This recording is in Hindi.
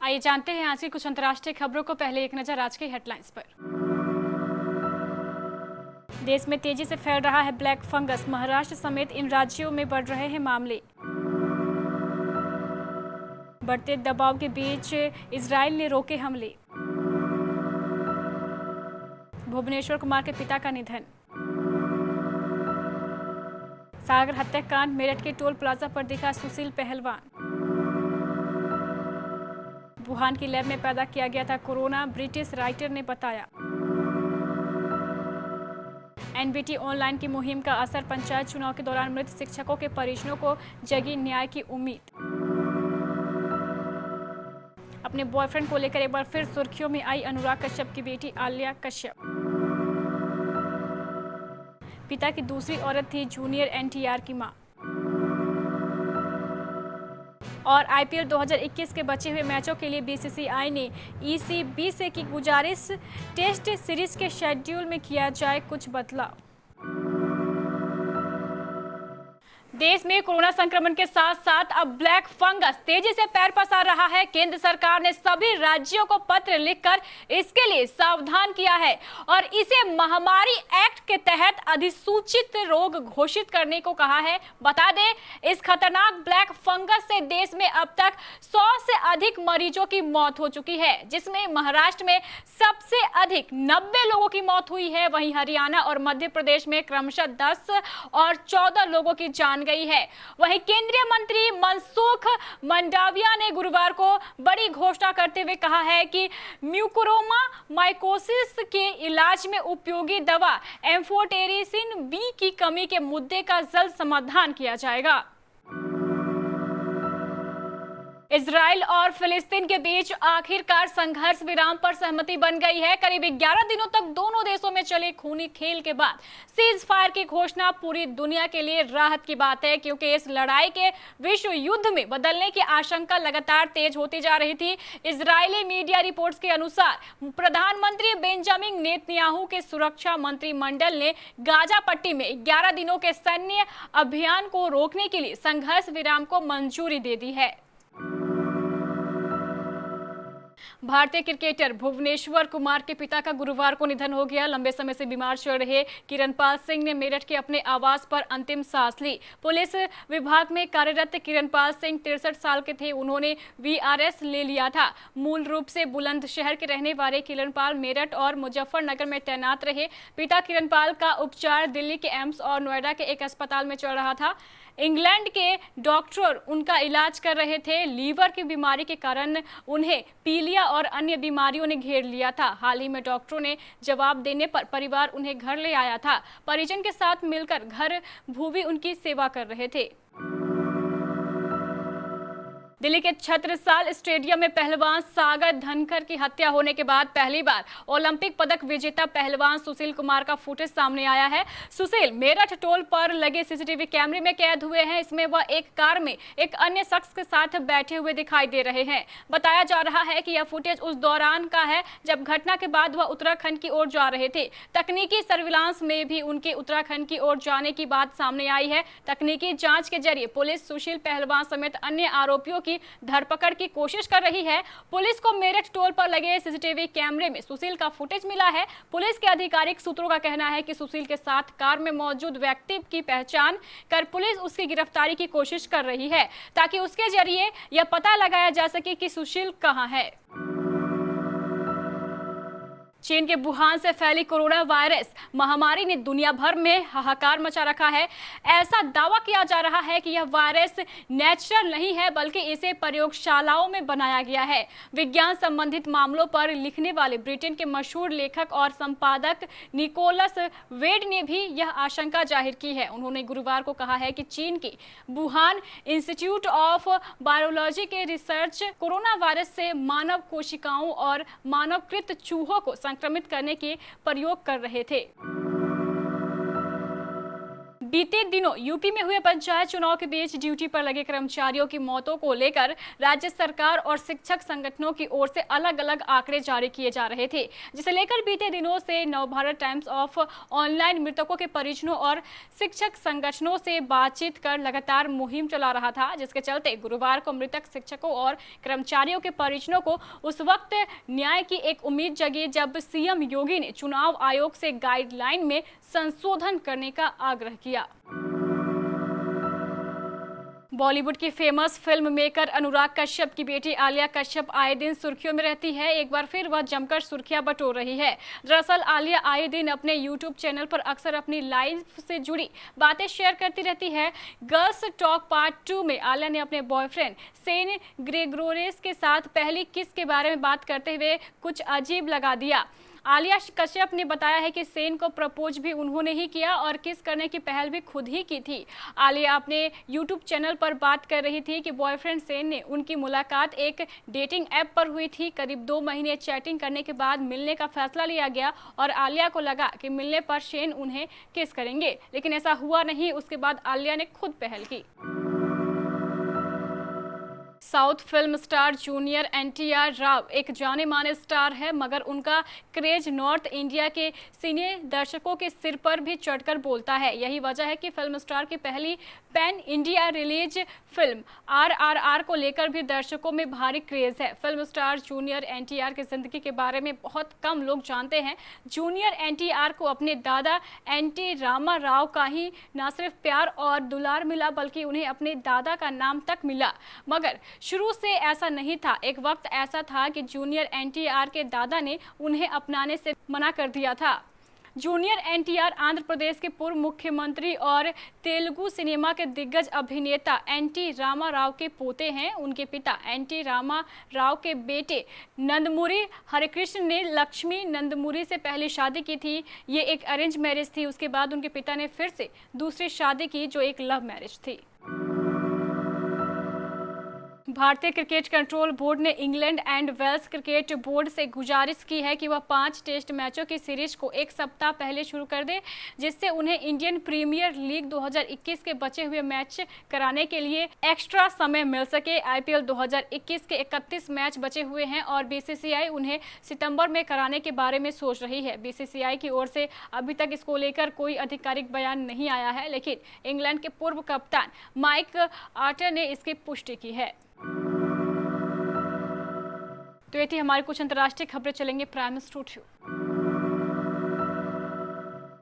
आइए जानते हैं आज की कुछ अंतर्राष्ट्रीय खबरों को। पहले एक नजर आज की हेडलाइंस पर। देश में तेजी से फैल रहा है ब्लैक फंगस। महाराष्ट्र समेत इन राज्यों में बढ़ रहे हैं मामले। बढ़ते दबाव के बीच इजराइल ने रोके हमले। भुवनेश्वर कुमार के पिता का निधन। सागर हत्याकांड, मेरठ के टोल प्लाजा पर दिखा सुशील पहलवान। वुहान की लैब में पैदा किया गया था कोरोना, ब्रिटिश राइटर ने बताया। एनबीटी ऑनलाइन की मुहिम का असर, पंचायत चुनाव के दौरान मृत शिक्षकों के परिजनों को जगी न्याय की उम्मीद। अपने बॉयफ्रेंड को लेकर एक बार फिर सुर्खियों में आई अनुराग कश्यप की बेटी आलिया कश्यप। पिता की दूसरी औरत थी जूनियर एनटीआर की मां। और आईपीएल 2021 के बचे हुए मैचों के लिए बीसीसीआई ने ईसीबी से की गुजारिश, टेस्ट सीरीज के शेड्यूल में किया जाए कुछ बदलाव। देश में कोरोना संक्रमण के साथ साथ अब ब्लैक फंगस तेजी से पैर पसार रहा है। केंद्र सरकार ने सभी राज्यों को पत्र लिखकर इसके लिए सावधान किया है और इसे महामारी एक्ट के तहत अधिसूचित रोग घोषित करने को कहा है। बता दें, इस खतरनाक ब्लैक फंगस से देश में अब तक 100 से अधिक मरीजों की मौत हो चुकी है, जिसमें महाराष्ट्र में सबसे अधिक 90 लोगों की मौत हुई है। वहीं हरियाणा और मध्य प्रदेश में क्रमशः 10 और 14 लोगों की जान गई है। वहीं केंद्रीय मंत्री मनसुख मंडाविया ने गुरुवार को बड़ी घोषणा करते हुए कहा है कि म्यूकोरोमा माइकोसिस के इलाज में उपयोगी दवा एम्फोटेरिसिन बी की कमी के मुद्दे का जल्द समाधान किया जाएगा। इजराइल और फिलिस्तीन के बीच आखिरकार संघर्ष विराम पर सहमति बन गई है। करीब 11 दिनों तक दोनों देशों में चले खूनी खेल के बाद सीज फायर की घोषणा पूरी दुनिया के लिए राहत की बात है, क्योंकि इस लड़ाई के विश्व युद्ध में बदलने की आशंका लगातार तेज होती जा रही थी। इजरायली मीडिया रिपोर्ट्स के अनुसार प्रधानमंत्री बेंजामिन नेतन्याहू के सुरक्षा मंत्रिमंडल ने गाजा पट्टी में 11 दिनों के सैन्य अभियान को रोकने के लिए संघर्ष विराम को मंजूरी दे दी है। भारतीय क्रिकेटर भुवनेश्वर कुमार के पिता का गुरुवार को निधन हो गया। लंबे समय से बीमार चल रहे किरणपाल सिंह ने मेरठ के अपने आवास पर अंतिम सांस ली। पुलिस विभाग में कार्यरत किरणपाल सिंह 63 साल के थे। उन्होंने वीआरएस ले लिया था। मूल रूप से बुलंदशहर के रहने वाले किरणपाल मेरठ और मुजफ्फरनगर में तैनात रहे। पिता किरणपाल का उपचार दिल्ली के एम्स और नोएडा के एक अस्पताल में चल रहा था। इंग्लैंड के डॉक्टर उनका इलाज कर रहे थे। लीवर की बीमारी के कारण उन्हें पीलिया और अन्य बीमारियों ने घेर लिया था। हाल ही में डॉक्टरों ने जवाब देने पर परिवार उन्हें घर ले आया था। परिजन के साथ मिलकर घर भूवी उनकी सेवा कर रहे थे। दिल्ली के छत्रसाल स्टेडियम में पहलवान सागर धनखड़ की हत्या होने के बाद पहली बार ओलंपिक पदक विजेता पहलवान सुशील कुमार का फुटेज सामने आया है। सुशील मेरठ टोल पर लगे सीसीटीवी कैमरे में कैद हुए हैं। इसमें वह एक कार में एक अन्य शख्स के साथ बैठे हुए दिखाई दे रहे हैं। बताया जा रहा है कि यह फुटेज उस दौरान का है जब घटना के बाद वह उत्तराखंड की ओर जा रहे थे। तकनीकी सर्विलांस में भी उनके उत्तराखंड की ओर जाने की बात सामने आई है। तकनीकी जांच के जरिए पुलिस सुशील पहलवान समेत अन्य आरोपियों की धरपकड़ की कोशिश कर रही है। पुलिस को मेरठ टोल पर लगे सीसीटीवी कैमरे में सुशील का फुटेज मिला है। पुलिस के आधिकारिक सूत्रों का कहना है कि सुशील के साथ कार में मौजूद व्यक्ति की पहचान कर पुलिस उसकी गिरफ्तारी की कोशिश कर रही है, ताकि उसके जरिए यह पता लगाया जा सके कि सुशील कहां है। चीन के वुहान से फैली कोरोना वायरस महामारी ने दुनिया भर में हाहाकार मचा रखा है। ऐसा दावा किया जा रहा है कि यह वायरस नेचुरल नहीं है, बल्कि इसे प्रयोगशालाओं में बनाया गया है। विज्ञान संबंधित मामलों पर लिखने वाले ब्रिटेन के मशहूर लेखक और संपादक निकोलस वेड ने भी यह आशंका जाहिर की है। उन्होंने गुरुवार को कहा है कि चीन के वुहान इंस्टीट्यूट ऑफ वायरोलॉजी के रिसर्च कोरोना वायरस से मानव कोशिकाओं और मानवकृत चूहों को संक्रमित करने के प्रयोग कर रहे थे। बीते दिनों यूपी में हुए पंचायत चुनाव के बीच ड्यूटी पर लगे कर्मचारियों की मौतों को लेकर राज्य सरकार और शिक्षक संगठनों की ओर से अलग अलग आंकड़े जारी किए जा रहे थे, जिसे लेकर बीते दिनों से नवभारत टाइम्स ऑफ ऑनलाइन मृतकों के परिजनों और शिक्षक संगठनों से बातचीत कर लगातार मुहिम चला रहा था, जिसके चलते गुरुवार को मृतक शिक्षकों और कर्मचारियों के परिजनों को उस वक्त न्याय की एक उम्मीद जगी जब सीएम योगी ने चुनाव आयोग से गाइडलाइन में संशोधन करने का आग्रह किया। बॉलीवुड की famous film maker Anurag Kashyap की बेटी आलिया कश्यप आए दिन सुर्खियों में रहती है। एक बार फिर वह जमकर सुर्खियां बटोर रही है। दरअसल आलिया आए दिन अपने यूट्यूब चैनल पर अक्सर अपनी लाइफ से जुड़ी बातें शेयर करती रहती है। गर्ल्स टॉक पार्ट 2 में आलिया ने अपने बॉयफ्रेंड सेन ग्रेगोरेस के साथ पहली किस के बारे में बात करते हुए कुछ अजीब लगा दिया। आलिया कश्यप ने बताया है कि सेन को प्रपोज भी उन्होंने ही किया और किस करने की पहल भी खुद ही की थी। आलिया अपने यूट्यूब चैनल पर बात कर रही थी कि बॉयफ्रेंड सेन ने उनकी मुलाकात एक डेटिंग ऐप पर हुई थी। करीब 2 महीने चैटिंग करने के बाद मिलने का फैसला लिया गया और आलिया को लगा कि मिलने पर सेन उन्हें किस करेंगे, लेकिन ऐसा हुआ नहीं। उसके बाद आलिया ने खुद पहल की। South film star junior NTR Rao एक जाने माने स्टार है, मगर उनका क्रेज नॉर्थ इंडिया के सिने दर्शकों के सिर पर भी चढ़कर बोलता है। यही वजह है कि फिल्म स्टार की पहली pan India release film RRR को लेकर भी दर्शकों में भारी क्रेज है। फिल्म स्टार जूनियर एनटीआर की जिंदगी के बारे में बहुत कम लोग जानते हैं। जूनियर एनटीआर को अपने दादा एनटी रामा राव का ही न सिर्फ प्यार और दुलार मिला, बल्कि उन्हें अपने दादा का नाम तक मिला। मगर शुरू से ऐसा नहीं था। एक वक्त ऐसा था कि जूनियर एनटीआर के दादा ने उन्हें अपनाने से मना कर दिया था। जूनियर एनटीआर आंध्र प्रदेश के पूर्व मुख्यमंत्री और तेलुगु सिनेमा के दिग्गज अभिनेता एनटी रामा राव के पोते हैं। उनके पिता एनटी रामा राव के बेटे नंदमुरी हरिकृष्ण ने लक्ष्मी नंदमुरी से पहले शादी की थी। ये एक अरेंज मैरिज थी। उसके बाद उनके पिता ने फिर से दूसरी शादी की, जो एक लव मैरिज थी। भारतीय क्रिकेट कंट्रोल बोर्ड ने England and Wales cricket board से गुजारिश की है कि वह 5 टेस्ट मैचों की सीरीज को एक सप्ताह पहले शुरू कर दे, जिससे उन्हें इंडियन प्रीमियर लीग 2021 के बचे हुए मैच कराने के लिए एक्स्ट्रा समय मिल सके। IPL 2021 के 31 मैच बचे हुए हैं और BCCI उन्हें सितंबर में कराने के बारे में सोच रही है। BCCI की ओर से अभी तक इसको लेकर कोई आधिकारिक बयान नहीं आया है, लेकिन इंग्लैंड के पूर्व कप्तान माइक आर्टर ने इसकी पुष्टि की है। तो ये थी हमारी कुछ अंतर्राष्ट्रीय खबरें। चलेंगे प्राइम स्टूडियो।